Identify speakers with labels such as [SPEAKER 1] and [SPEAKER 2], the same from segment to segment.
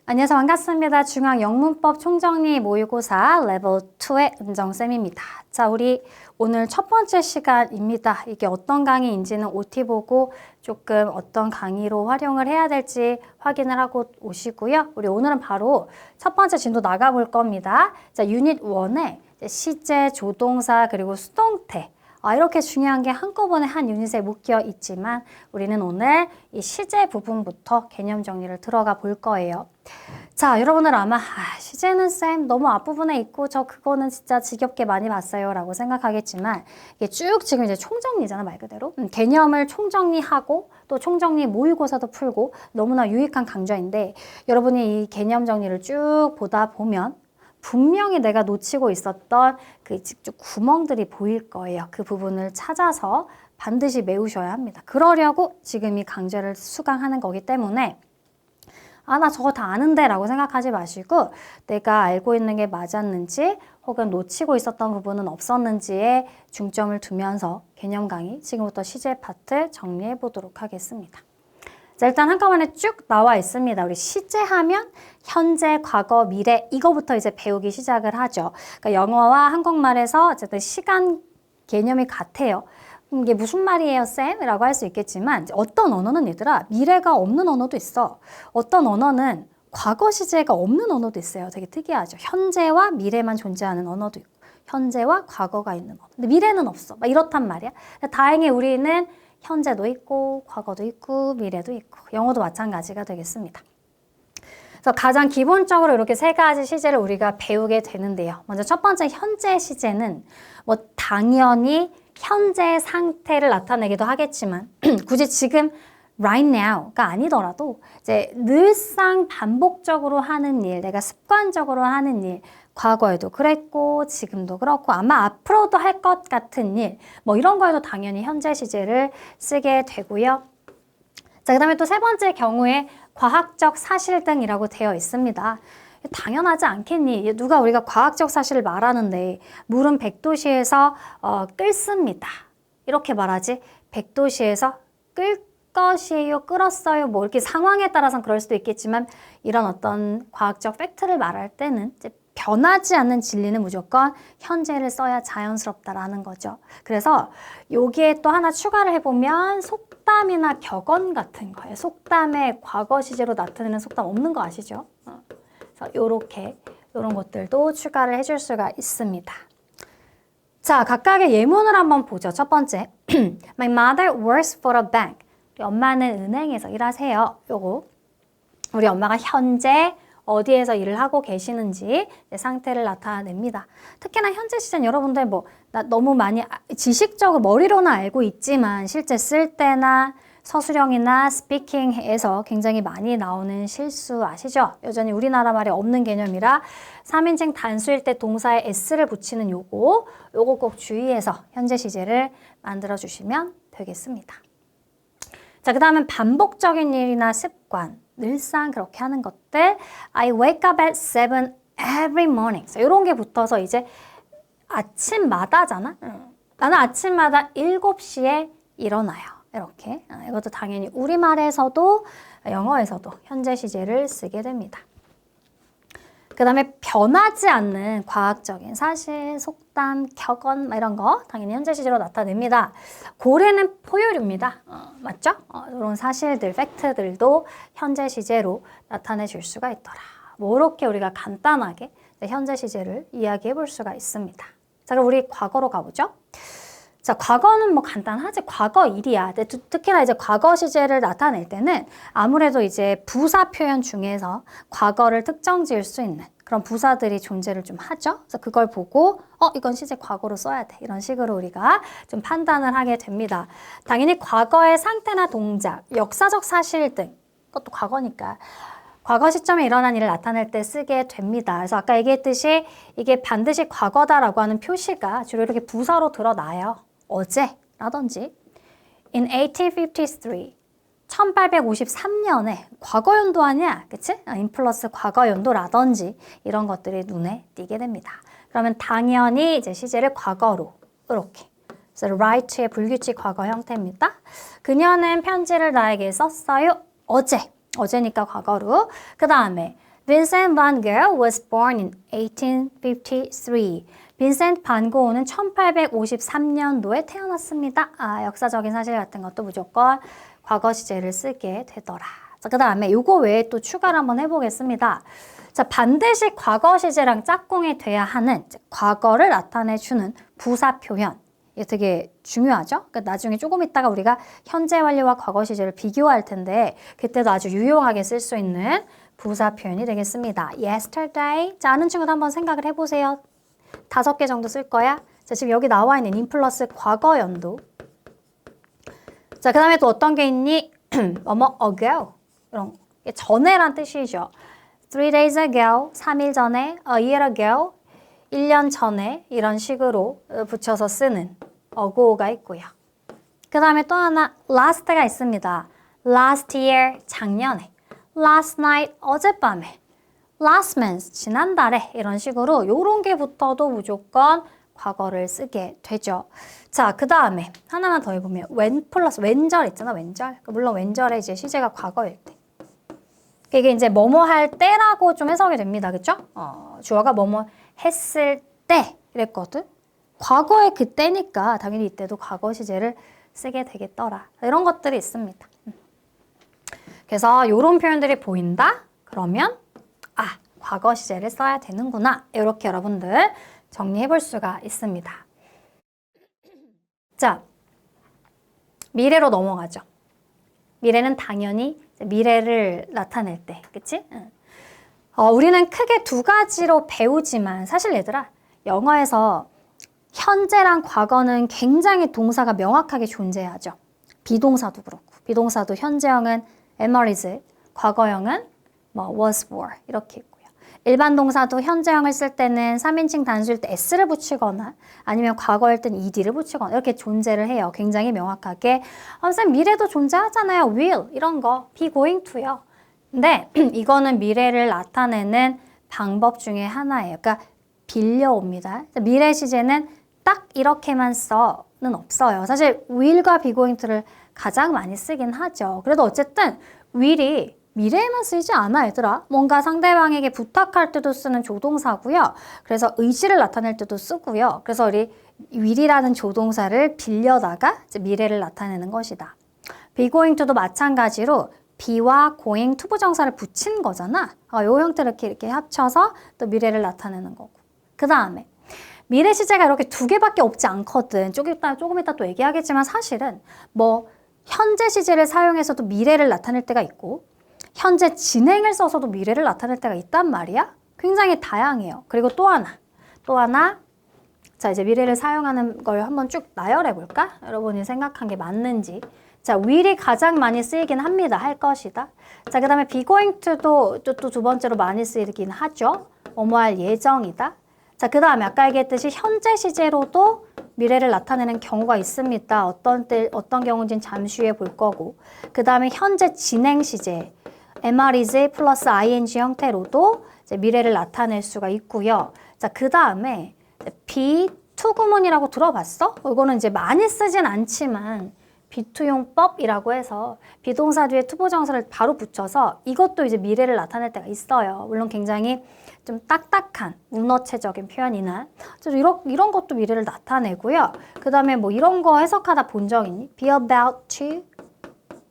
[SPEAKER 1] 안녕하세요. 반갑습니다. 중앙영문법 총정리 모의고사 레벨 2의 은정쌤입니다. 자, 우리 오늘 첫 번째 시간입니다. 이게 어떤 강의인지는 OT 보고 조금 어떤 강의로 활용을 해야 될지 확인을 하고 오시고요. 우리 오늘은 바로 첫 번째 진도 나가볼 겁니다. 자, 유닛 1에 시제, 조동사, 그리고 수동태. 이렇게 중요한 게 한꺼번에 한 유닛에 묶여 있지만 우리는 오늘 이 시제 부분부터 개념 정리를 들어가 볼 거예요. 자, 여러분들 아마 시제는 쌤 너무 앞부분에 있고 저 그거는 진짜 지겹게 많이 봤어요 라고 생각하겠지만 이게 쭉 지금 이제 총정리잖아 말 그대로. 개념을 총정리하고 또 총정리 모의고사도 풀고 너무나 유익한 강좌인데 여러분이 이 개념 정리를 쭉 보다 보면 분명히 내가 놓치고 있었던 그 구멍들이 보일 거예요. 그 부분을 찾아서 반드시 메우셔야 합니다. 그러려고 지금 이 강좌를 수강하는 거기 때문에 나 저거 다 아는데 라고 생각하지 마시고 내가 알고 있는 게 맞았는지 혹은 놓치고 있었던 부분은 없었는지에 중점을 두면서 개념 강의 지금부터 시제 파트 정리해 보도록 하겠습니다. 자, 일단 한꺼번에 쭉 나와 있습니다. 우리 시제하면 현재, 과거, 미래 이거부터 이제 배우기 시작을 하죠. 그러니까 영어와 한국말에서 어쨌든 시간 개념이 같아요. 이게 무슨 말이에요, 쌤? 라고 할 수 있겠지만 어떤 언어는 얘들아 미래가 없는 언어도 있어. 어떤 언어는 과거 시제가 없는 언어도 있어요. 되게 특이하죠. 현재와 미래만 존재하는 언어도 있고 현재와 과거가 있는 언어. 근데 미래는 없어. 막 이렇단 말이야. 다행히 우리는 현재도 있고 과거도 있고 미래도 있고 영어도 마찬가지가 되겠습니다. 그래서 가장 기본적으로 이렇게 세 가지 시제를 우리가 배우게 되는데요. 먼저 첫 번째 현재 시제는 뭐 당연히 현재 상태를 나타내기도 하겠지만 굳이 지금 right now가 아니더라도 이제 늘상 반복적으로 하는 일, 내가 습관적으로 하는 일, 과거에도 그랬고 지금도 그렇고 아마 앞으로도 할 것 같은 일, 뭐 이런 거에도 당연히 현재 시제를 쓰게 되고요. 자, 그 다음에 또 세 번째 경우에 과학적 사실 등이라고 되어 있습니다. 당연하지 않겠니? 누가 우리가 과학적 사실을 말하는데 물은 100도씨에서 끓습니다. 이렇게 말하지 100도씨에서 끓 것이에요, 끓었어요, 뭐 이렇게 상황에 따라서는 그럴 수도 있겠지만 이런 어떤 과학적 팩트를 말할 때는 이제 변하지 않는 진리는 무조건 현재를 써야 자연스럽다라는 거죠. 그래서 여기에 또 하나 추가를 해보면 속담이나 격언 같은 거예요. 속담의 과거 시제로 나타내는 속담 없는 거 아시죠? 그래서 요렇게 이런 것들도 추가를 해줄 수가 있습니다. 자, 각각의 예문을 한번 보죠. 첫 번째, My mother works for a bank. 우리 엄마는 은행에서 일하세요. 요거 우리 엄마가 현재 어디에서 일을 하고 계시는지 상태를 나타냅니다. 특히나 현재 시제는 여러분들 나 너무 많이 지식적으로 머리로는 알고 있지만 실제 쓸 때나 서술형이나 스피킹에서 굉장히 많이 나오는 실수 아시죠? 여전히 우리나라 말에 없는 개념이라 3인칭 단수일 때 동사에 s를 붙이는 요거 꼭 주의해서 현재 시제를 만들어 주시면 되겠습니다. 자, 그 다음은 반복적인 일이나 습관, 늘상 그렇게 하는 것들. I wake up at 7 every morning. 이런 게 붙어서 이제 아침마다잖아. 나는 아침마다 7시에 일어나요. 이렇게. 이것도 당연히 우리말에서도 영어에서도 현재 시제를 쓰게 됩니다. 그 다음에 변하지 않는 과학적인 사실, 속담, 격언 이런 거 당연히 현재 시제로 나타냅니다. 고래는 포유류입니다. 맞죠? 이런 사실들, 팩트들도 현재 시제로 나타내 줄 수가 있더라. 뭐 이렇게 우리가 간단하게 현재 시제를 이야기해 볼 수가 있습니다. 자, 그럼 우리 과거로 가보죠. 자, 과거는 뭐 간단하지. 과거 일이야. 특히나 이제 과거 시제를 나타낼 때는 아무래도 이제 부사 표현 중에서 과거를 특정 지을 수 있는 그런 부사들이 존재를 좀 하죠. 그래서 그걸 보고 이건 시제 과거로 써야 돼. 이런 식으로 우리가 좀 판단을 하게 됩니다. 당연히 과거의 상태나 동작, 역사적 사실 등 그것도 과거니까 과거 시점에 일어난 일을 나타낼 때 쓰게 됩니다. 그래서 아까 얘기했듯이 이게 반드시 과거다라고 하는 표시가 주로 이렇게 부사로 드러나요. 어제라든지 In 1853 1853년에 과거연도 아니야, 그치? in 플러스 과거연도라든지 이런 것들이 눈에 띄게 됩니다. 그러면 당연히 이제 시제를 과거로 이렇게 그래서 write의 불규칙 과거 형태입니다. 그녀는 편지를 나에게 썼어요. 어제니까 과거로. 그 다음에 Vincent van Gogh was born in 1853. 빈센트 반 고흐는 1853년도에 태어났습니다. 역사적인 사실 같은 것도 무조건 과거 시제를 쓰게 되더라. 자, 그 다음에 요거 외에 또 추가를 한번 해보겠습니다. 자, 반드시 과거 시제랑 짝꿍이 돼야 하는 과거를 나타내주는 부사 표현. 이게 되게 중요하죠? 그러니까 나중에 조금 있다가 우리가 현재 완료와 과거 시제를 비교할 텐데 그때도 아주 유용하게 쓸 수 있는 부사 표현이 되겠습니다. Yesterday. 자, 아는 친구도 한번 생각을 해보세요. 5개 정도 쓸 거야. 자, 지금 여기 나와 있는 in 플러스 과거 연도. 자, 그 다음에 또 어떤 게 있니? 뭐뭐 ago. 이런 게 전에란 뜻이죠. 3 days ago, 3일 전에, a year ago, 1년 전에 이런 식으로 붙여서 쓰는 ago가 있고요. 그 다음에 또 하나 last가 있습니다. last year, 작년에. last night, 어젯밤에. last month, 지난달에 이런 식으로 요런 게 붙어도 무조건 과거를 쓰게 되죠. 자, 그 다음에 하나만 더 해보면 when 플러스 왼절 있잖아, 왼절. 물론 왼절에 이제 시제가 과거일 때. 이게 이제 뭐뭐 할 때라고 좀 해석이 됩니다. 그쵸? 주어가 뭐뭐 했을 때 이랬거든. 과거의 그때니까 당연히 이때도 과거 시제를 쓰게 되겠더라. 이런 것들이 있습니다. 그래서 요런 표현들이 보인다? 그러면 과거 시제를 써야 되는구나. 이렇게 여러분들 정리해 볼 수가 있습니다. 자, 미래로 넘어가죠. 미래는 당연히 미래를 나타낼 때, 그치? 우리는 크게 2가지로 배우지만 사실 얘들아, 영어에서 현재랑 과거는 굉장히 동사가 명확하게 존재하죠. 비동사도 그렇고, 비동사도 현재형은 am, is, 과거형은 was, were 이렇게 있고요. 일반 동사도 현재형을 쓸 때는 3인칭 단수일 때 s를 붙이거나 아니면 과거일 땐 ed를 붙이거나 이렇게 존재를 해요. 굉장히 명확하게. 선생님 미래도 존재하잖아요. will 이런 거 be going to요. 근데 이거는 미래를 나타내는 방법 중에 하나예요. 그러니까 빌려옵니다. 미래 시제는 딱 이렇게만 써는 없어요. 사실 will과 be going to를 가장 많이 쓰긴 하죠. 그래도 어쨌든 will이 미래에만 쓰이지 않아, 얘들아. 뭔가 상대방에게 부탁할 때도 쓰는 조동사고요. 그래서 의지를 나타낼 때도 쓰고요. 그래서 우리 will이라는 조동사를 빌려다가 이제 미래를 나타내는 것이다. be going to도 마찬가지로 be와 going 투부정사를 붙인 거잖아. 이 형태를 이렇게 합쳐서 또 미래를 나타내는 거고. 그 다음에 미래 시제가 이렇게 2개밖에 없지 않거든. 조금 이따 또 얘기하겠지만 사실은 현재 시제를 사용해서도 미래를 나타낼 때가 있고 현재 진행을 써서도 미래를 나타낼 때가 있단 말이야. 굉장히 다양해요. 그리고 또 하나 자, 이제 미래를 사용하는 걸 한번 쭉 나열해 볼까? 여러분이 생각한 게 맞는지. 자, will이 가장 많이 쓰이긴 합니다. 할 것이다. 자, 그 다음에 be going to도 또 2번째로 많이 쓰이긴 하죠. 뭐할 예정이다. 자, 그 다음에 아까 얘기했듯이 현재 시제로도 미래를 나타내는 경우가 있습니다. 어떤 경우인지는 잠시 후에 볼 거고. 그 다음에 현재 진행 시제, MR is 플러스 ing 형태로도 이제 미래를 나타낼 수가 있고요. 자, 그 다음에 be to 구문이라고 들어봤어? 이거는 이제 많이 쓰진 않지만 비투용법이라고 해서 비동사 뒤에 투부정사를 바로 붙여서 이것도 이제 미래를 나타낼 때가 있어요. 물론 굉장히 좀 딱딱한 문어체적인 표현이나 이런 것도 미래를 나타내고요. 그 다음에 이런 거 해석하다 본 적 있니? be about to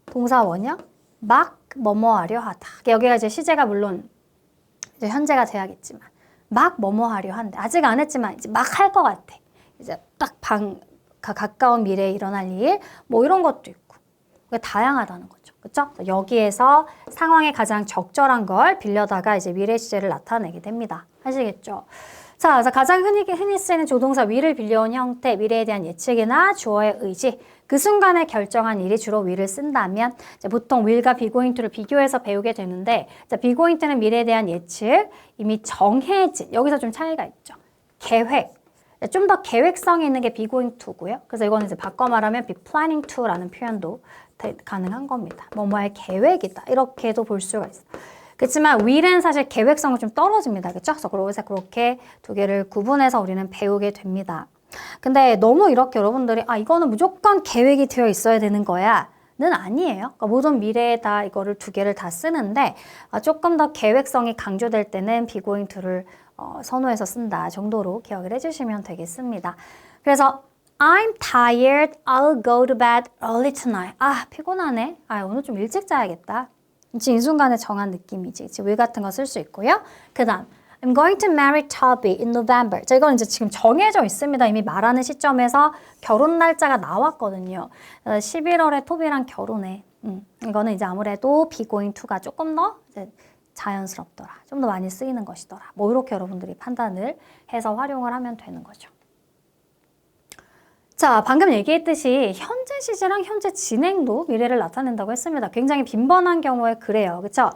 [SPEAKER 1] 동사 원형 막 뭐뭐하려 하다. 여기가 이제 시제가 물론 이제 현재가 돼야겠지만 막 뭐뭐하려 한다. 아직 안 했지만 이제 막 할 것 같아. 이제 딱 가까운 미래에 일어날 일, 이런 것도 있고. 다양하다는 거죠. 그쵸? 여기에서 상황에 가장 적절한 걸 빌려다가 이제 미래 시제를 나타내게 됩니다. 아시겠죠? 자, 그래서 가장 흔히 쓰이는 조동사 will을 빌려온 형태, 미래에 대한 예측이나 주어의 의지, 그 순간에 결정한 일이 주로 will을 쓴다면 이제 보통 will과 be going to를 비교해서 배우게 되는데 자, be going to는 미래에 대한 예측, 이미 정해진, 여기서 좀 차이가 있죠. 계획. 좀 더 계획성이 있는 게 be going to고요. 그래서 이거는 이제 바꿔 말하면 be planning to라는 표현도 가능한 겁니다. 뭐할 계획이다. 이렇게도 볼 수가 있어요. 그렇지만 will은 사실 계획성은 좀 떨어집니다. 그렇죠? 그래서 그렇게 2개를 구분해서 우리는 배우게 됩니다. 근데 너무 이렇게 여러분들이 이거는 무조건 계획이 되어 있어야 되는 거야 아니에요. 그러니까 모든 미래에 다 이거를 두 개를 다 쓰는데 조금 더 계획성이 강조될 때는 be going to를 선호해서 쓴다 정도로 기억을 해주시면 되겠습니다. 그래서 I'm tired. I'll go to bed early tonight. 아, 피곤하네. 아, 오늘 좀 일찍 자야겠다. 지금 이 순간에 정한 느낌이지. 지금 will 같은 거 쓸 수 있고요. 그 다음 I'm going to marry Toby in November. 자, 이건 이제 지금 정해져 있습니다. 이미 말하는 시점에서 결혼 날짜가 나왔거든요. 11월에 토비랑 결혼해. 이거는 이제 아무래도 be going to가 조금 더 이제 자연스럽더라. 좀 더 많이 쓰이는 것이더라. 뭐 이렇게 여러분들이 판단을 해서 활용을 하면 되는 거죠. 자, 방금 얘기했듯이 현재 시제랑 현재 진행도 미래를 나타낸다고 했습니다. 굉장히 빈번한 경우에 그래요. 그렇죠?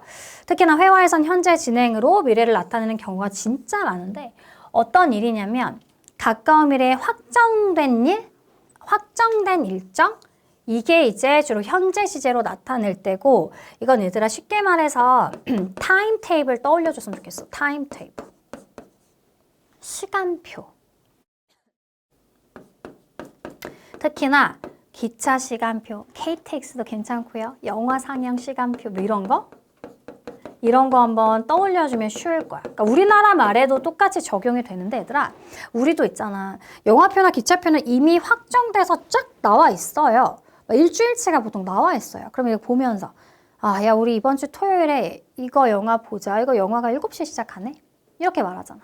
[SPEAKER 1] 특히나 회화에선 현재 진행으로 미래를 나타내는 경우가 진짜 많은데 어떤 일이냐면 가까운 미래에 확정된 일, 확정된 일정 이게 이제 주로 현재 시제로 나타낼 때고 이건 얘들아 쉽게 말해서 타임테이블 떠올려줬으면 좋겠어. 타임테이블. 시간표. 특히나 기차 시간표, KTX도 괜찮고요. 영화 상영 시간표 뭐 이런 거 한번 떠올려주면 쉬울 거야. 그러니까 우리나라 말에도 똑같이 적용이 되는데 얘들아 우리도 있잖아. 영화표나 기차표는 이미 확정돼서 쫙 나와 있어요. 일주일치가 보통 나와 있어요. 그럼 이거 보면서 아, 야 우리 이번 주 토요일에 이거 영화 보자. 이거 영화가 7시에 시작하네? 이렇게 말하잖아.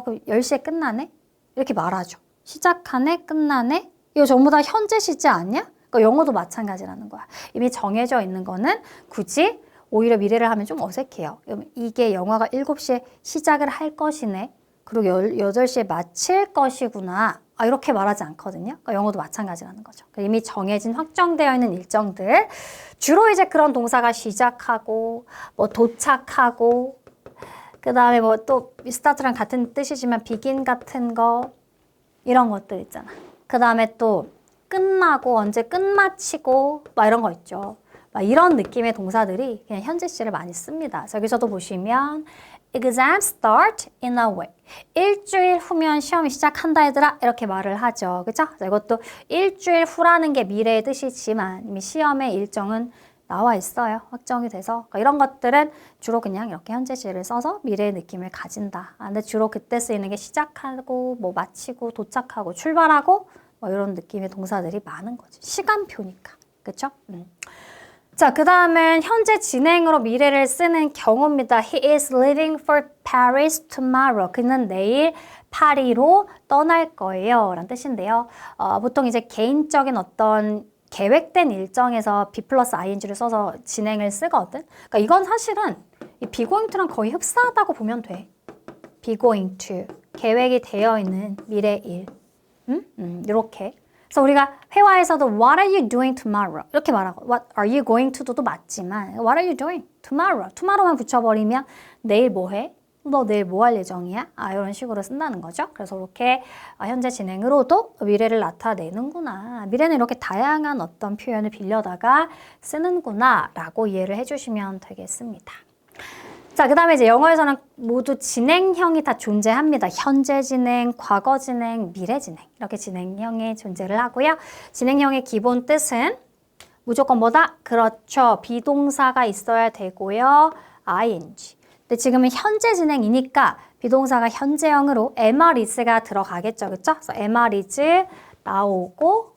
[SPEAKER 1] 그 10시에 끝나네? 이렇게 말하죠. 시작하네? 끝나네? 이거 전부 다 현재 시제 아니야? 그러니까 영어도 마찬가지라는 거야. 이미 정해져 있는 거는 굳이 오히려 미래를 하면 좀 어색해요. 이게 영화가 7시에 시작을 할 것이네. 그리고 8시에 마칠 것이구나. 이렇게 말하지 않거든요. 그러니까 영어도 마찬가지라는 거죠. 이미 정해진 확정되어 있는 일정들. 주로 이제 그런 동사가 시작하고 뭐 도착하고 그 다음에 뭐 또 스타트랑 같은 뜻이지만 begin 같은 거 이런 것들 있잖아. 그 다음에 또 끝나고 언제 끝마치고 막 이런 거 있죠. 막 이런 느낌의 동사들이 그냥 현재 시제를 많이 씁니다. 그래서 여기서도 보시면 exams start in a week. 일주일 후면 시험이 시작한다 얘들아 이렇게 말을 하죠. 그렇죠? 이것도 일주일 후라는 게 미래의 뜻이지만 이미 시험의 일정은 나와 있어요. 확정이 돼서. 그러니까 이런 것들은 주로 그냥 이렇게 현재 시제를 써서 미래의 느낌을 가진다. 근데 주로 그때 쓰이는 게 시작하고 뭐 마치고 도착하고 출발하고 뭐 이런 느낌의 동사들이 많은 거죠. 시간표니까. 그렇죠? 자, 그 다음은 현재 진행으로 미래를 쓰는 경우입니다. He is leaving for Paris tomorrow. 그는 내일 파리로 떠날 거예요. 라는 뜻인데요. 보통 이제 개인적인 어떤 계획된 일정에서 be 플러스 ing를 써서 진행을 쓰거든. 그러니까 이건 사실은 이 be going to랑 거의 흡사하다고 보면 돼. be going to. 계획이 되어 있는 미래 일. 이렇게. 그래서 우리가 회화에서도 What are you doing tomorrow? 이렇게 말하고 What are you going to do도 맞지만 What are you doing tomorrow? tomorrow만 붙여버리면 내일 뭐 해? 너 내일 뭐 할 예정이야? 이런 식으로 쓴다는 거죠. 그래서 이렇게 현재 진행으로도 미래를 나타내는구나. 미래는 이렇게 다양한 어떤 표현을 빌려다가 쓰는구나 라고 이해를 해주시면 되겠습니다. 자, 그 다음에 이제 영어에서는 모두 진행형이 다 존재합니다. 현재 진행, 과거 진행, 미래 진행. 이렇게 진행형이 존재를 하고요. 진행형의 기본 뜻은 무조건 뭐다? 그렇죠. 비동사가 있어야 되고요. ing. 근데 지금은 현재 진행이니까 비동사가 현재형으로 am is가 들어가겠죠. 그쵸? 그래서 am is 나오고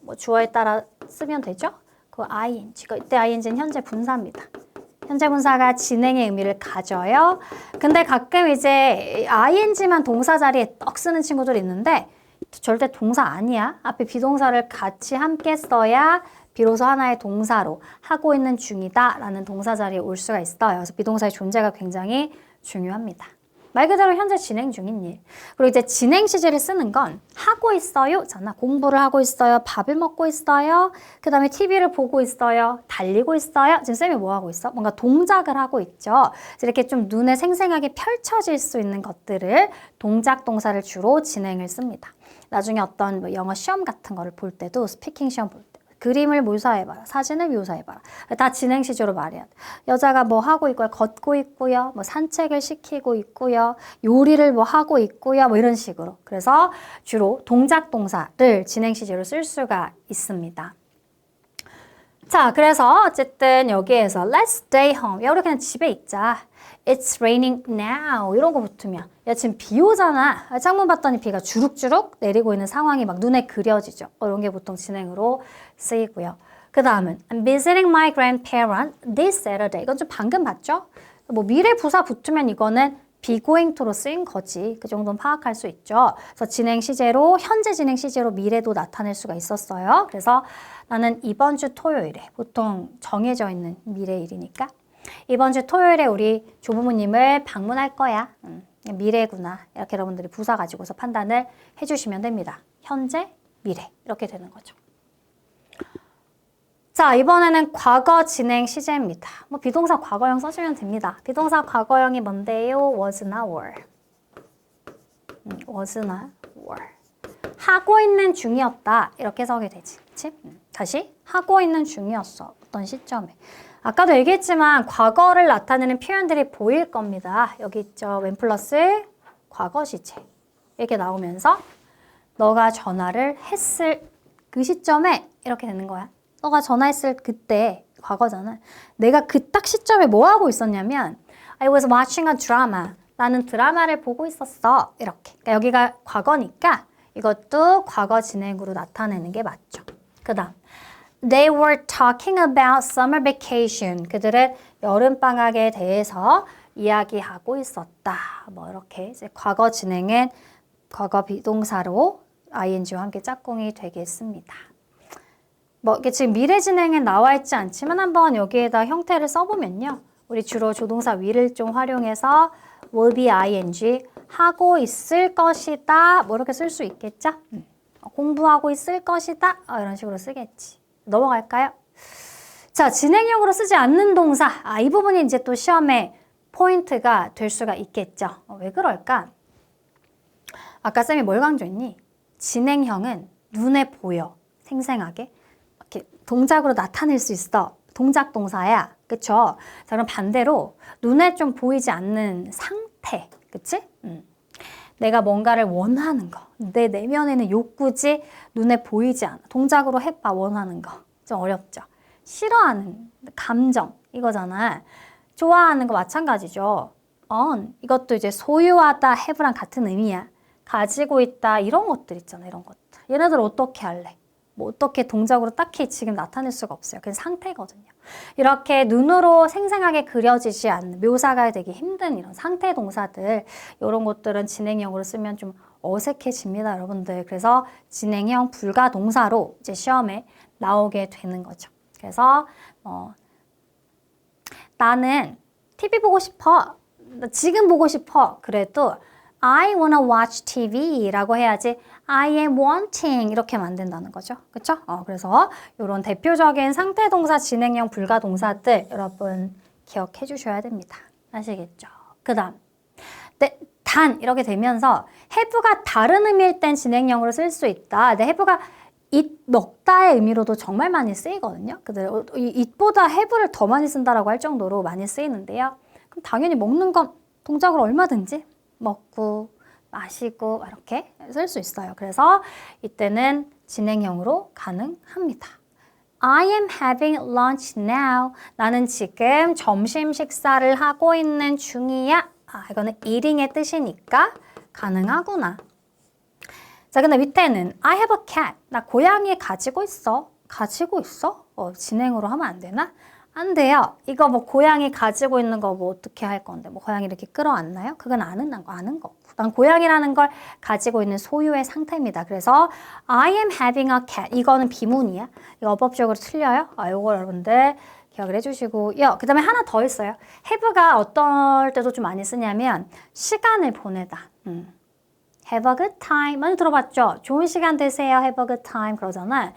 [SPEAKER 1] 뭐 주어에 따라 쓰면 되죠. 그 ing. 이때 ing는 현재 분사입니다. 현재 분사가 진행의 의미를 가져요. 근데 가끔 이제 ing만 동사 자리에 떡 쓰는 친구들이 있는데 절대 동사 아니야. 앞에 비동사를 같이 함께 써야 비로소 하나의 동사로 하고 있는 중이다 라는 동사 자리에 올 수가 있어요. 그래서 비동사의 존재가 굉장히 중요합니다. 말 그대로 현재 진행 중인 일. 그리고 이제 진행 시제를 쓰는 건 하고 있어요. 잖아. 공부를 하고 있어요. 밥을 먹고 있어요. 그 다음에 TV를 보고 있어요. 달리고 있어요. 지금 쌤이 뭐 하고 있어? 뭔가 동작을 하고 있죠. 이렇게 좀 눈에 생생하게 펼쳐질 수 있는 것들을 동작 동사를 주로 진행을 씁니다. 나중에 어떤 뭐 영어 시험 같은 거를 볼 때도 스피킹 시험 볼 때. 그림을 묘사해봐라. 사진을 묘사해봐라. 다 진행 시제로 말해야 돼. 여자가 뭐 하고 있고요. 걷고 있고요. 뭐 산책을 시키고 있고요. 요리를 뭐 하고 있고요. 뭐 이런 식으로. 그래서 주로 동작 동사를 진행 시제로 쓸 수가 있습니다. 자, 그래서 어쨌든 여기에서 let's stay home. 야, 우리 그냥 집에 있자. It's raining now. 이런 거 붙으면 야, 지금 비 오잖아. 창문 봤더니 비가 주룩주룩 내리고 있는 상황이 막 눈에 그려지죠. 이런 게 보통 진행으로 쓰이고요. 그 다음은 I'm visiting my grandparents this Saturday. 이건 좀 방금 봤죠? 뭐 미래 부사 붙으면 이거는 be going to로 쓰인 거지. 그 정도는 파악할 수 있죠. 그래서 진행 시제로 현재 진행 시제로 미래도 나타낼 수가 있었어요. 그래서 나는 이번 주 토요일에 보통 정해져 있는 미래일이니까 이번 주 토요일에 우리 조부모님을 방문할 거야. 미래구나. 이렇게 여러분들이 부사 가지고서 판단을 해주시면 됩니다. 현재, 미래 이렇게 되는 거죠. 자, 이번에는 과거 진행 시제입니다. 뭐 비동사 과거형 써주면 됩니다. 비동사 과거형이 뭔데요? was나 were. was나 were. 하고 있는 중이었다. 이렇게 해석이 되지. 그치? 다시 하고 있는 중이었어. 어떤 시점에. 아까도 얘기했지만 과거를 나타내는 표현들이 보일 겁니다. 여기 있죠. when 플러스 과거 시제. 이렇게 나오면서 너가 전화를 했을 그 시점에 이렇게 되는 거야. 너가 전화했을 그때 과거잖아. 내가 그 딱 시점에 뭐 하고 있었냐면 I was watching a drama. 나는 드라마를 보고 있었어. 이렇게. 그러니까 여기가 과거니까 이것도 과거 진행으로 나타내는 게 맞죠. 그 다음 They were talking about summer vacation. 그들은 여름방학에 대해서 이야기하고 있었다. 뭐 이렇게 이제 과거 진행은 과거 비동사로 ing와 함께 짝꿍이 되겠습니다. 뭐 이게 지금 미래 진행에 나와 있지 않지만 한번 여기에다 형태를 써보면요. 우리 주로 조동사 will을 좀 활용해서 will be ing 하고 있을 것이다. 뭐 이렇게 쓸 수 있겠죠? 공부하고 있을 것이다. 이런 식으로 쓰겠지. 넘어갈까요? 자, 진행형으로 쓰지 않는 동사. 이 부분이 이제 또 시험에 포인트가 될 수가 있겠죠. 왜 그럴까? 아까 쌤이 뭘 강조했니? 진행형은 눈에 보여. 생생하게. 이렇게 동작으로 나타낼 수 있어. 동작 동사야. 그쵸? 자, 그럼 반대로 눈에 좀 보이지 않는 상태. 그치? 내가 뭔가를 원하는 거. 내 내면에는 욕구지 눈에 보이지 않아. 동작으로 해봐 원하는 거. 좀 어렵죠. 싫어하는 감정 이거잖아. 좋아하는 거 마찬가지죠. 이것도 이제 소유하다, have랑 같은 의미야. 가지고 있다 이런 것들 있잖아. 이런 것들. 얘네들 어떻게 할래? 뭐 어떻게 동작으로 딱히 지금 나타낼 수가 없어요. 그냥 상태거든요. 이렇게 눈으로 생생하게 그려지지 않는 묘사가 되기 힘든 이런 상태 동사들 이런 것들은 진행형으로 쓰면 좀 어색해집니다, 여러분들. 그래서 진행형 불가 동사로 이제 시험에 나오게 되는 거죠. 그래서 나는 TV 보고 싶어. 지금 보고 싶어. 그래도 I wanna watch TV라고 해야지 I am wanting 이렇게 만든다는 거죠. 그쵸? 그래서 이런 대표적인 상태 동사 진행형 불가 동사들 여러분 기억해 주셔야 됩니다. 아시겠죠? 그 다음 단 이렇게 되면서 have가 다른 의미일 땐 진행형으로 쓸 수 있다. 근데 have가 it 먹다의 의미로도 정말 많이 쓰이거든요. it보다 have를 더 많이 쓴다라고 할 정도로 많이 쓰이는데요. 그럼 당연히 먹는 건 동작으로 얼마든지 먹고 마시고 이렇게 쓸 수 있어요. 그래서 이때는 진행형으로 가능합니다. I am having lunch now. 나는 지금 점심 식사를 하고 있는 중이야. 이거는 eating의 뜻이니까 가능하구나. 자, 근데 밑에는 I have a cat. 나 고양이 가지고 있어. 가지고 있어? 진행으로 하면 안 되나? 안 돼요. 이거 뭐 고양이 가지고 있는 거 뭐 어떻게 할 건데 뭐 고양이 이렇게 끌어안나요? 그건 아는 거고. 난 고양이라는 걸 가지고 있는 소유의 상태입니다. 그래서 I am having a cat. 이거는 비문이야. 이거 어법적으로 틀려요. 이거 여러분들 기억을 해주시고 그 다음에 하나 더 있어요. have가 어떨 때도 좀 많이 쓰냐면 시간을 보내다. Have a good time. 많이 들어봤죠? 좋은 시간 되세요. Have a good time. 그러잖아.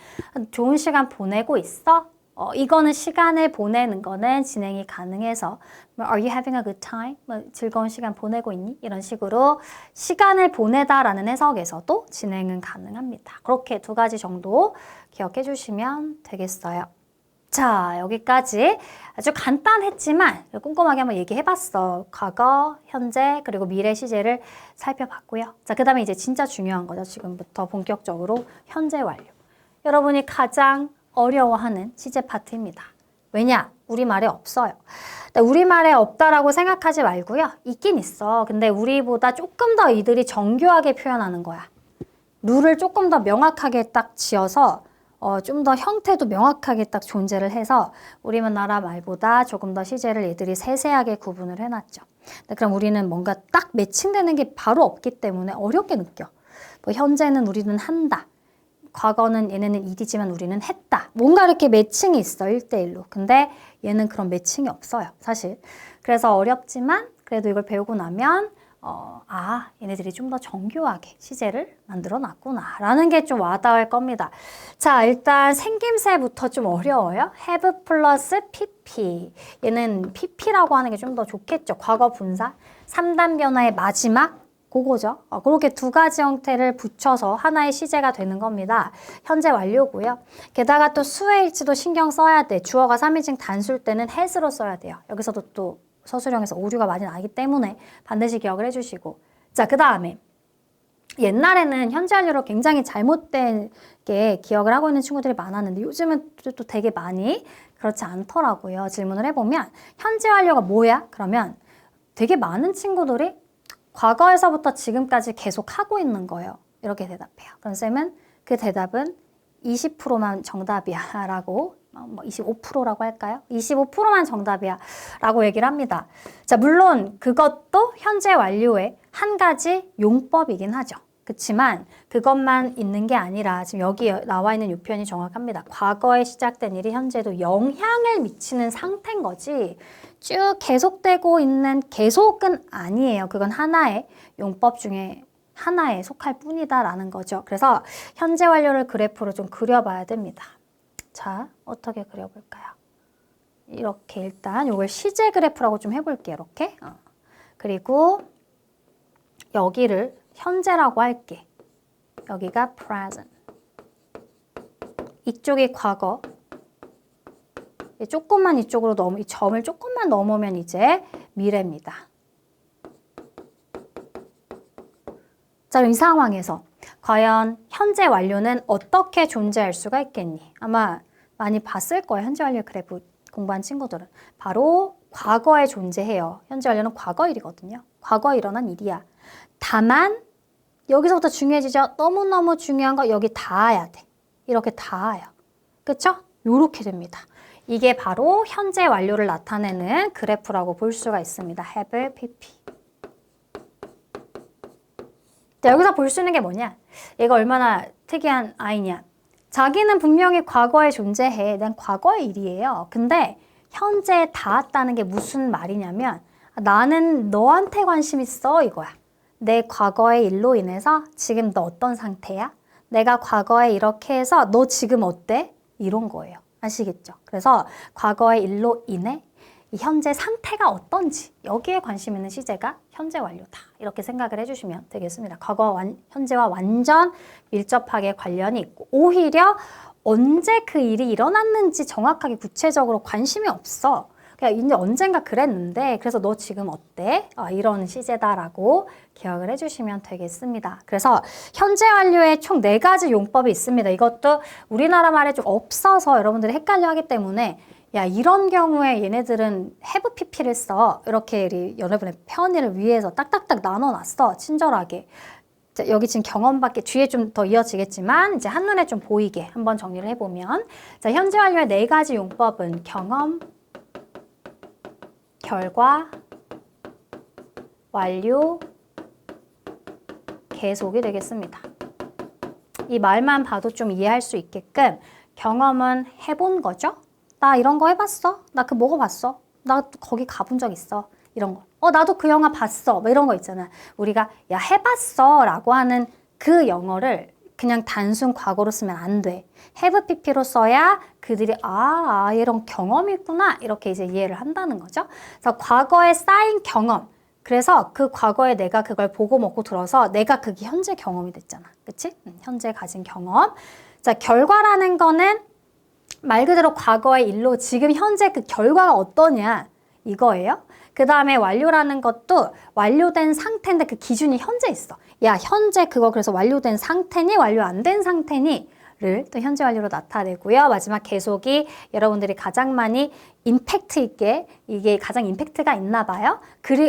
[SPEAKER 1] 좋은 시간 보내고 있어? 이거는 시간을 보내는 거는 진행이 가능해서 Are you having a good time? 즐거운 시간 보내고 있니? 이런 식으로 시간을 보내다라는 해석에서도 진행은 가능합니다. 그렇게 두 가지 정도 기억해 주시면 되겠어요. 자, 여기까지 아주 간단했지만 꼼꼼하게 한번 얘기해봤어. 과거, 현재, 그리고 미래 시제를 살펴봤고요. 자, 그 다음에 이제 진짜 중요한 거죠. 지금부터 본격적으로 현재 완료. 여러분이 가장 어려워하는 시제 파트입니다. 왜냐? 우리말에 없어요. 우리말에 없다라고 생각하지 말고요. 있긴 있어. 근데 우리보다 조금 더 이들이 정교하게 표현하는 거야. 룰을 조금 더 명확하게 딱 지어서 좀 더 형태도 명확하게 딱 존재를 해서 우리나라 말보다 조금 더 시제를 얘들이 세세하게 구분을 해놨죠. 그럼 우리는 뭔가 딱 매칭되는 게 바로 없기 때문에 어렵게 느껴. 뭐 현재는 우리는 한다. 과거는 얘네는 일이지만 우리는 했다. 뭔가 이렇게 매칭이 있어, 1대1로. 근데 얘는 그런 매칭이 없어요, 사실. 그래서 어렵지만 그래도 이걸 배우고 나면 얘네들이 좀 더 정교하게 시제를 만들어 놨구나 라는 게 좀 와닿을 겁니다. 자, 일단 생김새부터 좀 어려워요. have 플러스 pp. 얘는 pp라고 하는 게 좀 더 좋겠죠. 과거 분사. 3단 변화의 마지막 그거죠. 그렇게 두 가지 형태를 붙여서 하나의 시제가 되는 겁니다. 현재 완료고요. 게다가 또 수의 일치도 신경 써야 돼. 주어가 3인칭 단수일 때는 has로 써야 돼요. 여기서도 또 서술형에서 오류가 많이 나기 때문에 반드시 기억을 해주시고. 자, 그 다음에 옛날에는 현재 완료로 굉장히 잘못되게 기억을 하고 있는 친구들이 많았는데 요즘은 또 되게 많이 그렇지 않더라고요. 질문을 해보면 현재 완료가 뭐야? 그러면 되게 많은 친구들이 과거에서부터 지금까지 계속 하고 있는 거예요. 이렇게 대답해요. 그럼 쌤은 그 대답은 20%만 정답이야 라고 25%라고 할까요? 25%만 정답이야 라고 얘기를 합니다. 자, 물론 그것도 현재 완료의 한 가지 용법이긴 하죠. 그렇지만 그것만 있는 게 아니라 지금 여기 나와 있는 이 표현이 정확합니다. 과거에 시작된 일이 현재도 영향을 미치는 상태인 거지 쭉 계속되고 있는 계속은 아니에요. 그건 하나의 용법 중에 하나에 속할 뿐이다라는 거죠. 그래서 현재 완료를 그래프로 좀 그려봐야 됩니다. 자, 어떻게 그려볼까요? 이렇게 일단 이걸 시제 그래프라고 좀 해볼게요. 이렇게. 그리고 여기를 현재라고 할게. 여기가 present. 이쪽이 과거. 조금만 이쪽으로 이 점을 조금만 넘으면 이제 미래입니다. 자, 그럼 이 상황에서 과연 현재 완료는 어떻게 존재할 수가 있겠니? 아마 많이 봤을 거예요. 현재 완료 그래프 공부한 친구들은. 바로 과거에 존재해요. 현재 완료는 과거 일이거든요. 과거에 일어난 일이야. 다만 여기서부터 중요해지죠. 너무너무 중요한 거 여기 닿아야 돼. 이렇게 닿아요. 그쵸? 요렇게 됩니다. 이게 바로 현재 완료를 나타내는 그래프라고 볼 수가 있습니다. have, pp. 자, 여기서 볼 수 있는 게 뭐냐? 얘가 얼마나 특이한 아이냐? 자기는 분명히 과거에 존재해. 난 과거의 일이에요. 근데 현재에 닿았다는 게 무슨 말이냐면 나는 너한테 관심 있어 이거야. 내 과거의 일로 인해서 지금 너 어떤 상태야? 내가 과거에 이렇게 해서 너 지금 어때? 이런 거예요. 아시겠죠? 그래서 과거의 일로 인해 이 현재 상태가 어떤지 여기에 관심 있는 시제가 현재 완료다. 이렇게 생각을 해주시면 되겠습니다. 과거 현재와 완전 밀접하게 관련이 있고 오히려 언제 그 일이 일어났는지 정확하게 구체적으로 관심이 없어. 그냥 이제 언젠가 그랬는데 그래서 너 지금 어때? 이런 시제다라고 기억을 해주시면 되겠습니다. 그래서 현재 완료에 총 4가지 용법이 있습니다. 이것도 우리나라 말에 좀 없어서 여러분들이 헷갈려 하기 때문에 야 이런 경우에 얘네들은 have pp를 써. 이렇게 여러분의 편의를 위해서 딱딱딱 나눠놨어. 친절하게. 자, 여기 지금 경험밖에 뒤에 좀 더 이어지겠지만 이제 한눈에 좀 보이게 한번 정리를 해보면 자 현재 완료의 4가지 용법은 경험, 결과, 완료, 계속이 되겠습니다. 이 말만 봐도 좀 이해할 수 있게끔 경험은 해본 거죠. 나 이런 거 해봤어. 나 그거 먹어봤어. 나 거기 가본 적 있어. 이런 거. 나도 그 영화 봤어. 뭐 이런 거 있잖아. 우리가 야 해봤어 라고 하는 그 영어를 그냥 단순 과거로 쓰면 안 돼. have pp로 써야 그들이 이런 경험이 있구나 이렇게 이제 이해를 한다는 거죠. 그래서 과거에 쌓인 경험. 그래서 그 과거에 내가 그걸 보고 먹고 들어서 내가 그게 현재 경험이 됐잖아. 그치? 현재 가진 경험. 자, 결과라는 거는 말 그대로 과거의 일로 지금 현재 그 결과가 어떠냐 이거예요. 그 다음에 완료라는 것도 완료된 상태인데 그 기준이 현재 있어. 야 현재 그거 그래서 완료된 상태니 완료 안 된 상태니 있어를 또 현재 완료로 나타내고요. 마지막 계속이 여러분들이 가장 많이 임팩트 있게 이게 가장 임팩트가 있나 봐요.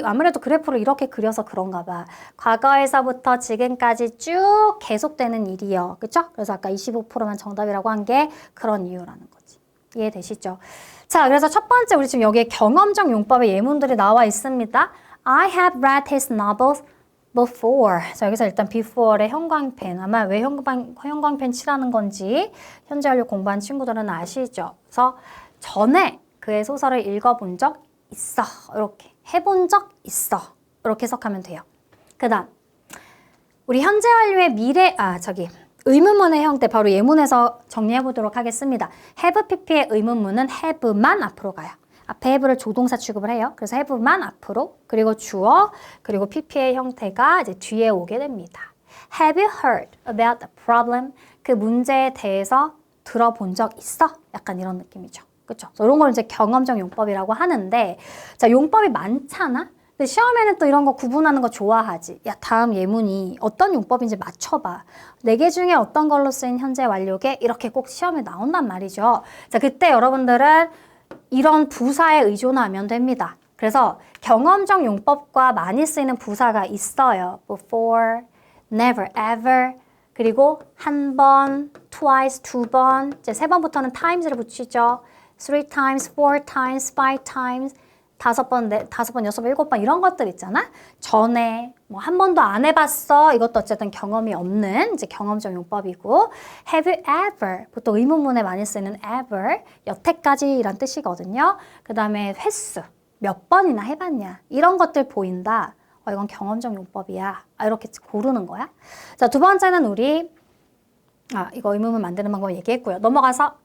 [SPEAKER 1] 아무래도 그래프로 이렇게 그려서 그런가 봐. 과거에서부터 지금까지 쭉 계속되는 일이요. 그쵸? 그래서 아까 25%만 정답이라고 한 게 그런 이유라는 거지. 이해되시죠? 자, 그래서 첫 번째 우리 지금 여기에 경험적 용법의 예문들이 나와 있습니다. I have read his novels before. 자, 여기서 일단 before의 형광펜. 아마 왜 형광펜 칠하는 건지 현재 완료 공부한 친구들은 아시죠? 그래서 전에 그의 소설을 읽어본 적 있어. 이렇게. 해본 적 있어. 이렇게 해석하면 돼요. 그 다음 우리 현재 완료의 의문문의 형태 바로 예문에서 정리해 보도록 하겠습니다. have pp의 의문문은 have만 앞으로 가요. 앞에 have를 조동사 취급을 해요. 그래서 have만 앞으로 그리고 주어 그리고 pp의 형태가 이제 뒤에 오게 됩니다. Have you heard about the problem? 그 문제에 대해서 들어본 적 있어? 약간 이런 느낌이죠. 그렇죠? 이런 걸 이제 경험적 용법이라고 하는데 자, 용법이 많잖아. 근데 시험에는 또 이런 거 구분하는 거 좋아하지. 야, 다음 예문이 어떤 용법인지 맞춰봐. 4개 중에 어떤 걸로 쓰인 현재 완료게 이렇게 꼭 시험에 나온단 말이죠. 자, 그때 여러분들은 이런 부사에 의존하면 됩니다. 그래서 경험적 용법과 많이 쓰이는 부사가 있어요. before, never, ever, 그리고 한 번, twice, 2번, 이제 3번부터는 times를 붙이죠. 3 times, 4 times, 5 times, 5번, 6번, 7번 이런 것들 있잖아. 전에 뭐 한 번도 안 해봤어. 이것도 어쨌든 경험이 없는 이제 경험적 용법이고 have you ever 보통 의문문에 많이 쓰는 ever 여태까지란 뜻이거든요. 그 다음에 횟수 몇 번이나 해봤냐 이런 것들 보인다. 이건 경험적 용법이야. 이렇게 고르는 거야. 자, 두 번째는 우리 이거 의문문 만드는 방법 얘기했고요. 넘어가서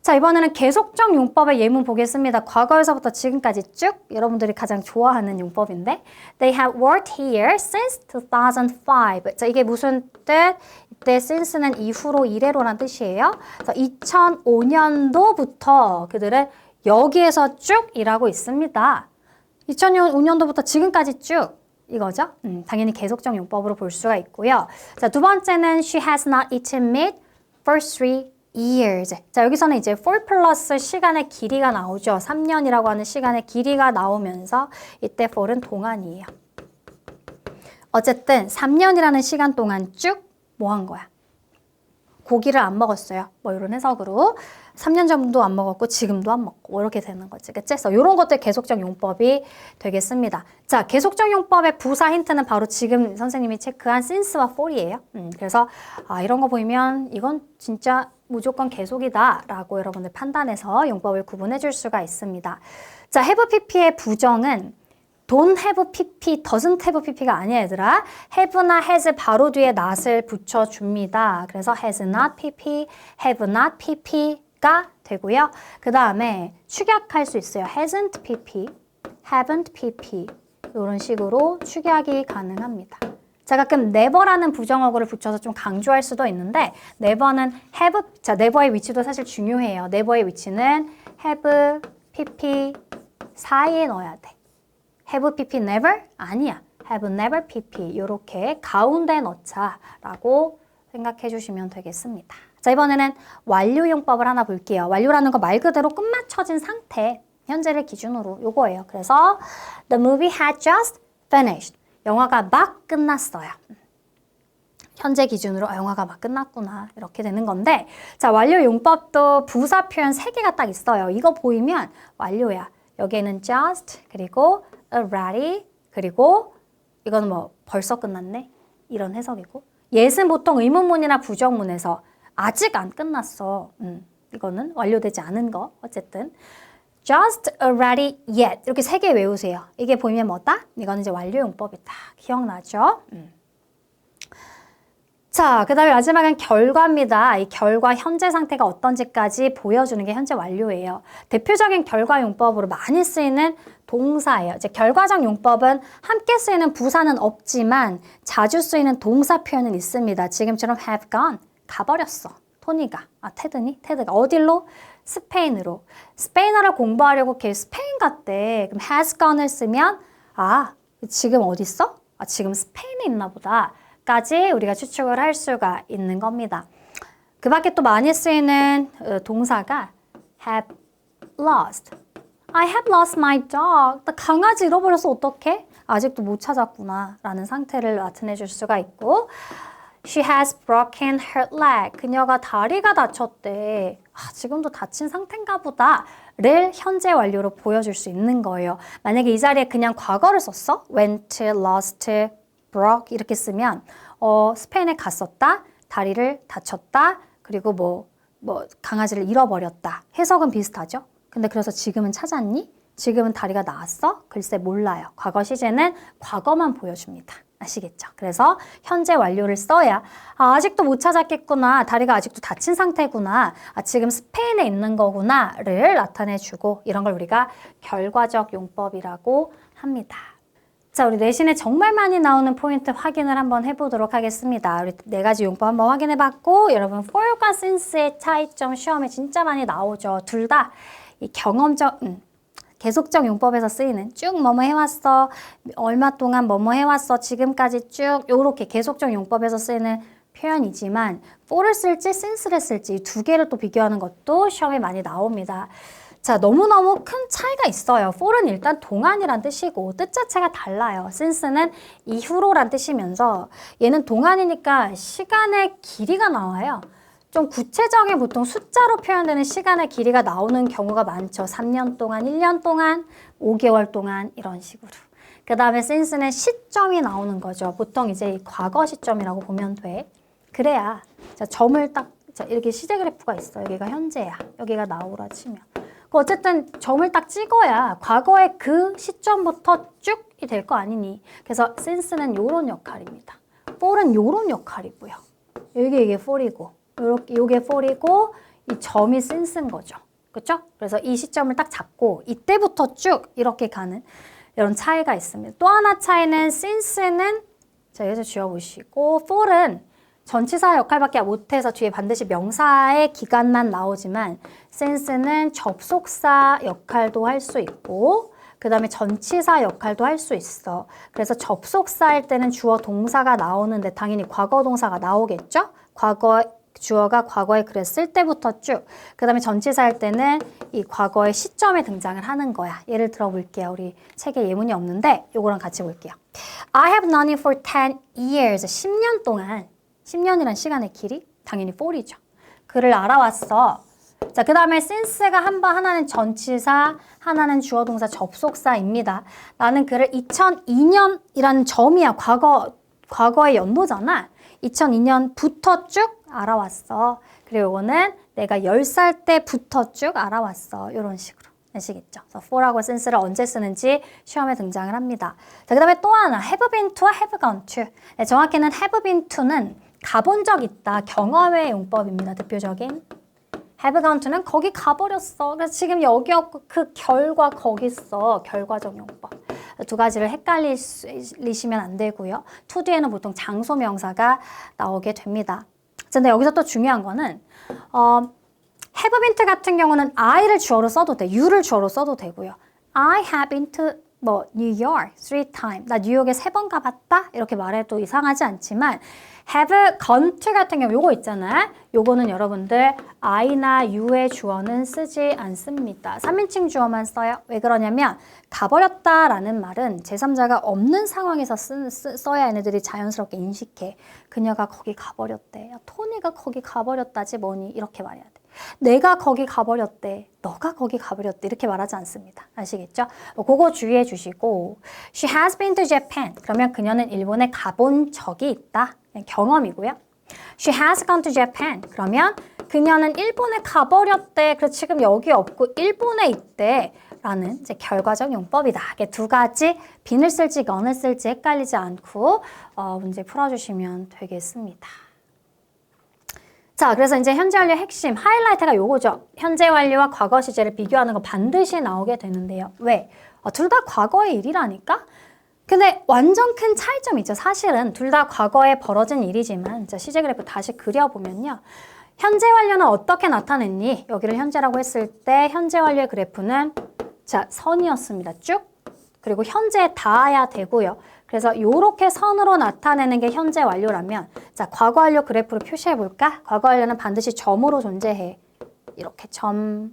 [SPEAKER 1] 자, 이번에는 계속적 용법의 예문 보겠습니다. 과거에서부터 지금까지 쭉 여러분들이 가장 좋아하는 용법인데 They have worked here since 2005. 자, 이게 무슨 뜻? 이때 since는 이후로 이래로란 뜻이에요. 그래서 2005년도부터 그들은 여기에서 쭉 일하고 있습니다. 2005년도부터 지금까지 쭉 이거죠. 당연히 계속적 용법으로 볼 수가 있고요. 자, 두 번째는 She has not eaten meat for 3 years. 자, 여기서는 이제 4 플러스 시간의 길이가 나오죠. 3년이라고 하는 시간의 길이가 나오면서 이때 for는 동안이에요. 어쨌든 3년이라는 시간 동안 쭉 뭐 한 거야? 고기를 안 먹었어요. 뭐 이런 해석으로 3년 전도 안 먹었고 지금도 안 먹고 이렇게 되는 거지. 그치? 그래서 이런 것들 계속적 용법이 되겠습니다. 자, 계속적 용법의 부사 힌트는 바로 지금 선생님이 체크한 since와 for이에요. 그래서 이런 거 보이면 이건 진짜 무조건 계속이다 라고 여러분들 판단해서 용법을 구분해 줄 수가 있습니다. 자, have pp의 부정은 don't have pp, doesn't have pp가 아니야 얘들아. have나 has 바로 뒤에 not을 붙여줍니다. 그래서 has not pp, have not pp가 되고요. 그 다음에 축약할 수 있어요. hasn't pp, haven't pp 이런 식으로 축약이 가능합니다. 자, 가끔 never라는 부정어구를 붙여서 좀 강조할 수도 있는데 never는 have, 자, never의 위치도 사실 중요해요. never의 위치는 have, pp 사이에 넣어야 돼. have pp never? 아니야. have never pp 이렇게 가운데 넣자라고 생각해 주시면 되겠습니다. 자, 이번에는 완료용법을 하나 볼게요. 완료라는 거 말 그대로 끝마쳐진 상태, 현재를 기준으로 요거예요. 그래서 the movie had just finished. 영화가 막 끝났어요. 현재 기준으로 영화가 막 끝났구나 이렇게 되는 건데 자, 완료용법도 부사 표현 3개가 딱 있어요. 이거 보이면 완료야. 여기에는 just 그리고 already 그리고 이거는 뭐 벌써 끝났네 이런 해석이고 yes은 보통 의문문이나 부정문에서 아직 안 끝났어. 이거는 완료되지 않은 거 어쨌든 just, already, yet 이렇게 3개 외우세요. 이게 보이면 뭐다? 이거는 이제 완료용법이다. 기억나죠? 자, 그 다음에 마지막은 결과입니다. 이 결과 현재 상태가 어떤지까지 보여주는 게 현재 완료예요. 대표적인 결과 용법으로 많이 쓰이는 동사예요. 이제 결과적 용법은 함께 쓰이는 부사는 없지만 자주 쓰이는 동사 표현은 있습니다. 지금처럼 have gone, 가버렸어. 토니가, 테드니? 테드가 어디로? 스페인으로. 스페인어를 공부하려고 걔 스페인 갔대. 그럼 has gone을 쓰면 지금 어디 있어? 지금 스페인에 있나 보다. 까지 우리가 추측을 할 수가 있는 겁니다. 그 밖에 또 많이 쓰이는 동사가 have lost. I have lost my dog. 나 강아지 잃어버려서 어떡해? 아직도 못 찾았구나 라는 상태를 나타내 줄 수가 있고 She has broken her leg. 그녀가 다리가 다쳤대. 지금도 다친 상태인가 보다 를 현재 완료로 보여줄 수 있는 거예요. 만약에 이 자리에 그냥 과거를 썼어? went, lost, broke 이렇게 쓰면 스페인에 갔었다, 다리를 다쳤다, 그리고 뭐 강아지를 잃어버렸다. 해석은 비슷하죠? 근데 그래서 지금은 찾았니? 지금은 다리가 나았어? 글쎄 몰라요. 과거 시제는 과거만 보여줍니다. 아시겠죠? 그래서 현재 완료를 써야 아직도 못 찾았겠구나. 다리가 아직도 다친 상태구나. 지금 스페인에 있는 거구나를 나타내주고 이런 걸 우리가 결과적 용법이라고 합니다. 자, 우리 내신에 정말 많이 나오는 포인트 확인을 한번 해보도록 하겠습니다. 우리 4가지 용법 한번 확인해봤고 여러분 for과 since의 차이점 시험에 진짜 많이 나오죠. 둘 다 이 경험적 계속적 용법에서 쓰이는 쭉 뭐뭐 해왔어, 얼마 동안 뭐뭐 해왔어, 지금까지 쭉 요렇게 계속적 용법에서 쓰이는 표현이지만 for를 쓸지 since를 쓸지 이 두 개를 또 비교하는 것도 시험에 많이 나옵니다. 자, 너무너무 큰 차이가 있어요. for는 일단 동안이란 뜻이고 뜻 자체가 달라요. since는 이후로란 뜻이면서 얘는 동안이니까 시간의 길이가 나와요. 좀 구체적인 보통 숫자로 표현되는 시간의 길이가 나오는 경우가 많죠. 3년 동안, 1년 동안, 5개월 동안 이런 식으로. 그 다음에 since는 시점이 나오는 거죠. 보통 이제 과거 시점이라고 보면 돼. 그래야 자, 점을 딱 자, 이렇게 시제 그래프가 있어. 여기가 현재야. 여기가 나오라 치면. 어쨌든 점을 딱 찍어야 과거의 그 시점부터 쭉이 될 거 아니니. 그래서 since는 요런 역할입니다. for는 요런 역할이고요. 이게 for이고. 요게 for이고 이 점이 since인 거죠. 그렇죠? 그래서 이 시점을 딱 잡고 이때부터 쭉 이렇게 가는 이런 차이가 있습니다. 또 하나 차이는 since는 자, 여기서 지워보시고 for는 전치사 역할밖에 못해서 뒤에 반드시 명사의 기간만 나오지만 since는 접속사 역할도 할 수 있고 그 다음에 전치사 역할도 할 수 있어. 그래서 접속사일 때는 주어 동사가 나오는데 당연히 과거 동사가 나오겠죠? 주어가 과거에 그랬을 때부터 쭉. 그 다음에 전치사일 때는 이 과거의 시점에 등장을 하는 거야. 예를 들어 볼게요. 우리 책에 예문이 없는데 요거랑 같이 볼게요. I have known you for 10 years. 10년 동안. 10년이란 시간의 길이? 당연히 for이죠. 그를 알아왔어. 자, 그 다음에 since가 하나는 전치사, 하나는 주어 동사 접속사입니다. 나는 그를 2002년이라는 점이야. 과거의 연도잖아. 2002년부터 쭉 알아왔어. 그리고 이거는 내가 10살 때부터 쭉 알아왔어. 이런 식으로. 아시겠죠? 그래서 for하고 since를 언제 쓰는지 시험에 등장을 합니다. 자, 그 다음에 또 하나 have been to와 have gone to. 네, 정확히는 have been to는 가본 적 있다. 경험의 용법입니다. 대표적인. have gone to는 거기 가버렸어. 그래서 지금 여기 없고 그 결과 거기 있어. 결과적 용법. 두 가지를 헷갈리시면 안 되고요. to 뒤에는 보통 장소 명사가 나오게 됩니다. 근데 여기서 또 중요한 거는 have been to 같은 경우는 I를 주어로 써도 돼. You를 주어로 써도 되고요. I have been to New York 3 times. 나 뉴욕에 3번 가봤다? 이렇게 말해도 이상하지 않지만 have gone to 같은 경우 요거 있잖아요. 요거는 여러분들 I나 You의 주어는 쓰지 않습니다. 3인칭 주어만 써요. 왜 그러냐면 가버렸다라는 말은 제3자가 없는 상황에서 써야 얘네들이 자연스럽게 인식해. 그녀가 거기 가버렸대. 토니가 거기 가버렸다지 뭐니 이렇게 말해야 돼. 내가 거기 가버렸대. 너가 거기 가버렸대. 이렇게 말하지 않습니다. 아시겠죠? 그거 주의해 주시고 She has been to Japan. 그러면 그녀는 일본에 가본 적이 있다. 경험이고요. She has gone to Japan. 그러면 그녀는 일본에 가버렸대. 그래서 지금 여기 없고 일본에 있대. 라는 이제 결과적 용법이다. 이게 두 가지 bene을 쓸지 gone을 쓸지 헷갈리지 않고 문제 풀어주시면 되겠습니다. 자, 그래서 이제 현재 완료의 핵심, 하이라이트가 요거죠. 현재 완료와 과거 시제를 비교하는 거 반드시 나오게 되는데요. 왜? 둘 다 과거의 일이라니까? 근데 완전 큰 차이점이 있죠. 사실은 둘 다 과거에 벌어진 일이지만 자, 시제 그래프 다시 그려보면요. 현재 완료는 어떻게 나타냈니? 여기를 현재라고 했을 때 현재 완료의 그래프는 자, 선이었습니다. 쭉. 그리고 현재에 닿아야 되고요. 그래서 요렇게 선으로 나타내는 게 현재 완료라면 자, 과거 완료 그래프로 표시해 볼까? 과거 완료는 반드시 점으로 존재해. 이렇게 점.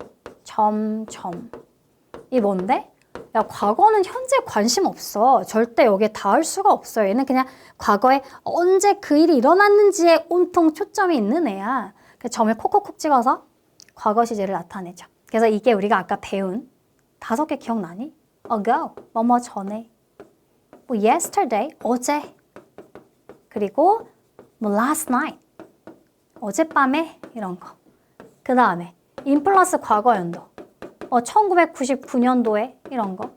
[SPEAKER 1] 이 뭔데? 야, 과거는 현재 관심 없어. 절대 여기에 닿을 수가 없어요. 얘는 그냥 과거에 언제 그 일이 일어났는지에 온통 초점이 있는 애야. 그 점을 콕콕콕 찍어서 과거 시제를 나타내죠. 그래서 이게 우리가 아까 배운 5개 기억나니? ago, 뭐뭐 전에. 뭐 yesterday, 어제. 그리고 뭐 last night, 어젯밤에 이런 거. 그 다음에 in 플러스 과거 연도. 1999년도에 이런 거.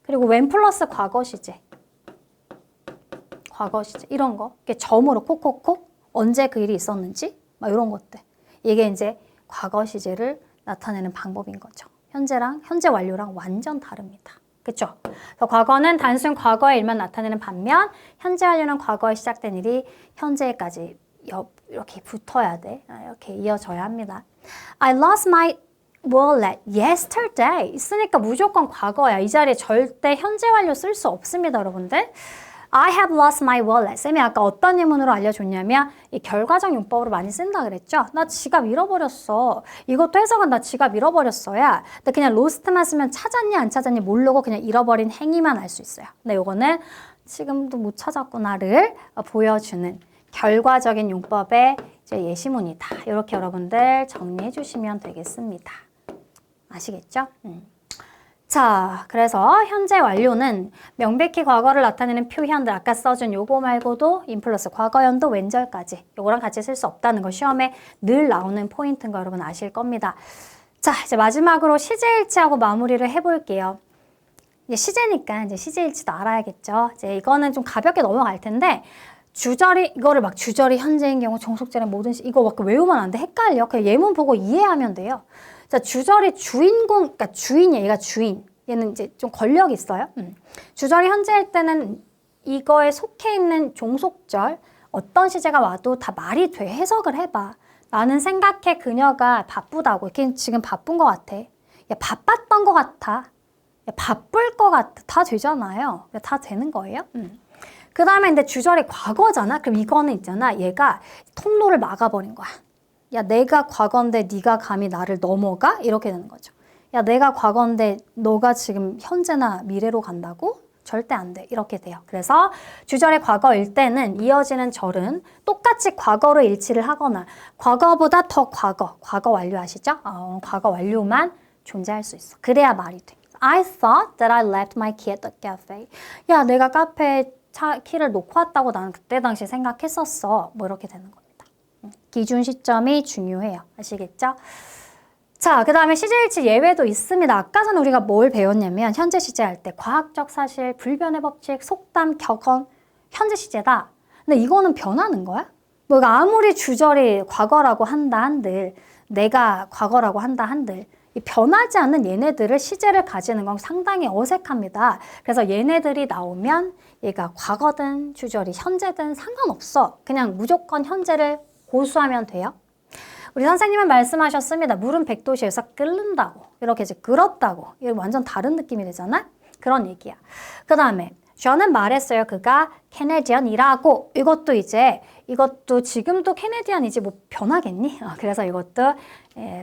[SPEAKER 1] 그리고 when 플러스 과거 시제. 과거 시제 이런 거. 이렇게 점으로 콕콕콕 언제 그 일이 있었는지 막 이런 것들. 이게 이제 과거 시제를 나타내는 방법인 거죠. 현재 완료랑 완전 다릅니다. 그쵸? 그래서 과거는 단순 과거의 일만 나타내는 반면 현재 완료는 과거에 시작된 일이 현재까지 이렇게 붙어야 돼. 이렇게 이어져야 합니다. I lost my wallet yesterday 있으니까 무조건 과거야. 이 자리에 절대 현재 완료 쓸 수 없습니다, 여러분들. I have lost my wallet. 쌤이 아까 어떤 예문으로 알려줬냐면 이 결과적 용법으로 많이 쓴다 그랬죠? 나 지갑 잃어버렸어. 이것도 해석은 나 지갑 잃어버렸어야. 근데 그냥 lost만 쓰면 찾았니 안 찾았니 모르고 그냥 잃어버린 행위만 알 수 있어요. 근데 이거는 지금도 못 찾았구나를 보여주는 결과적인 용법의 이제 예시문이다. 이렇게 여러분들 정리해 주시면 되겠습니다. 아시겠죠? 자, 그래서 현재 완료는 명백히 과거를 나타내는 표현들 아까 써준 요거 말고도 in 플러스 과거연도 왼절까지 요거랑 같이 쓸 수 없다는 거 시험에 늘 나오는 포인트인 거 여러분 아실 겁니다. 자, 이제 마지막으로 시제일치하고 마무리를 해볼게요. 이제 시제니까 이제 시제일치도 알아야겠죠. 이제 이거는 좀 가볍게 넘어갈 텐데 주절이 이거를 막 주절이 현재인 경우 종속절의 모든 시 이거 막 외우면 안 돼. 헷갈려. 그냥 예문 보고 이해하면 돼요. 자, 주절이 주인공, 그러니까 주인이야. 얘가 주인. 얘는 이제 좀 권력이 있어요. 주절이 현재일 때는 이거에 속해 있는 종속절 어떤 시제가 와도 다 말이 돼. 해석을 해봐. 나는 생각해 그녀가 바쁘다고. 이렇게 지금 바쁜 것 같아. 야, 바빴던 것 같아. 야, 바쁠 것 같아. 다 되잖아요. 다 되는 거예요. 그 다음에 근데 주절이 과거잖아. 그럼 이거는 있잖아. 얘가 통로를 막아버린 거야. 야, 내가 과거인데 네가 감히 나를 넘어가? 이렇게 되는 거죠. 야, 내가 과거인데 너가 지금 현재나 미래로 간다고? 절대 안 돼. 이렇게 돼요. 그래서 주절의 과거일 때는 이어지는 절은 똑같이 과거로 일치를 하거나 과거보다 더 과거 완료 아시죠? 과거 완료만 존재할 수 있어. 그래야 말이 돼. I thought that I left my key at the cafe. 야, 내가 카페에 키를 놓고 왔다고 나는 그때 당시 생각했었어. 뭐 이렇게 되는 겁니다. 기준 시점이 중요해요. 아시겠죠? 자, 그 다음에 시제일치 예외도 있습니다. 아까 전에 우리가 뭘 배웠냐면 현재 시제할 때 과학적 사실, 불변의 법칙, 속담, 격언, 현재 시제다. 근데 이거는 변하는 거야? 뭐 아무리 주절이 과거라고 한다 한들 내가 과거라고 한다 한들 이 변하지 않는 얘네들을 시제를 가지는 건 상당히 어색합니다. 그래서 얘네들이 나오면 얘가 과거든 주절이 현재든 상관없어. 그냥 무조건 현재를 고수하면 돼요. 우리 선생님은 말씀하셨습니다. 물은 100도씨에서 끓는다고. 이렇게 이제 끓었다고. 이거 완전 다른 느낌이 되잖아? 그런 얘기야. 그 다음에 저는 말했어요. 그가 캐네디언이라고. 이것도 지금도 캐네디언이지 뭐 변하겠니? 그래서 이것도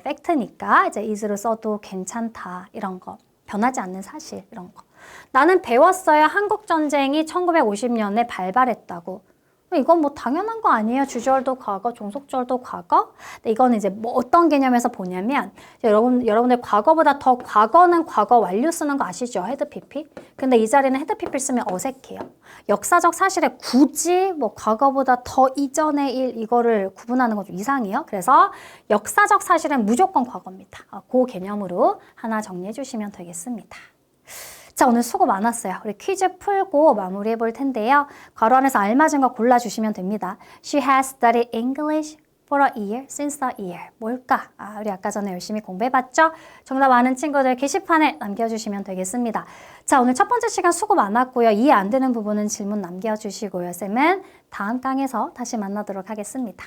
[SPEAKER 1] 팩트니까 이제 is를 써도 괜찮다. 이런 거. 변하지 않는 사실. 이런 거. 나는 배웠어요. 한국전쟁이 1950년에 발발했다고. 이건 뭐 당연한 거 아니에요. 주절도 과거, 종속절도 과거. 근데 이거는 이제 뭐 어떤 개념에서 보냐면 여러분들 과거보다 더 과거는 과거 완료 쓰는 거 아시죠? 헤드 PP. 근데 이 자리는 헤드 PP를 쓰면 어색해요. 역사적 사실에 굳이 뭐 과거보다 더 이전의 일 이거를 구분하는 건 좀 이상해요. 그래서 역사적 사실은 무조건 과거입니다. 그 개념으로 하나 정리해 주시면 되겠습니다. 자, 오늘 수고 많았어요. 우리 퀴즈 풀고 마무리해 볼 텐데요. 괄호 안에서 알맞은 거 골라주시면 됩니다. She has studied English for a year since the year. 뭘까? 우리 아까 전에 열심히 공부해봤죠? 정답 아는 친구들 게시판에 남겨주시면 되겠습니다. 자, 오늘 첫 번째 시간 수고 많았고요. 이해 안 되는 부분은 질문 남겨주시고요. 쌤은 다음 강에서 다시 만나도록 하겠습니다.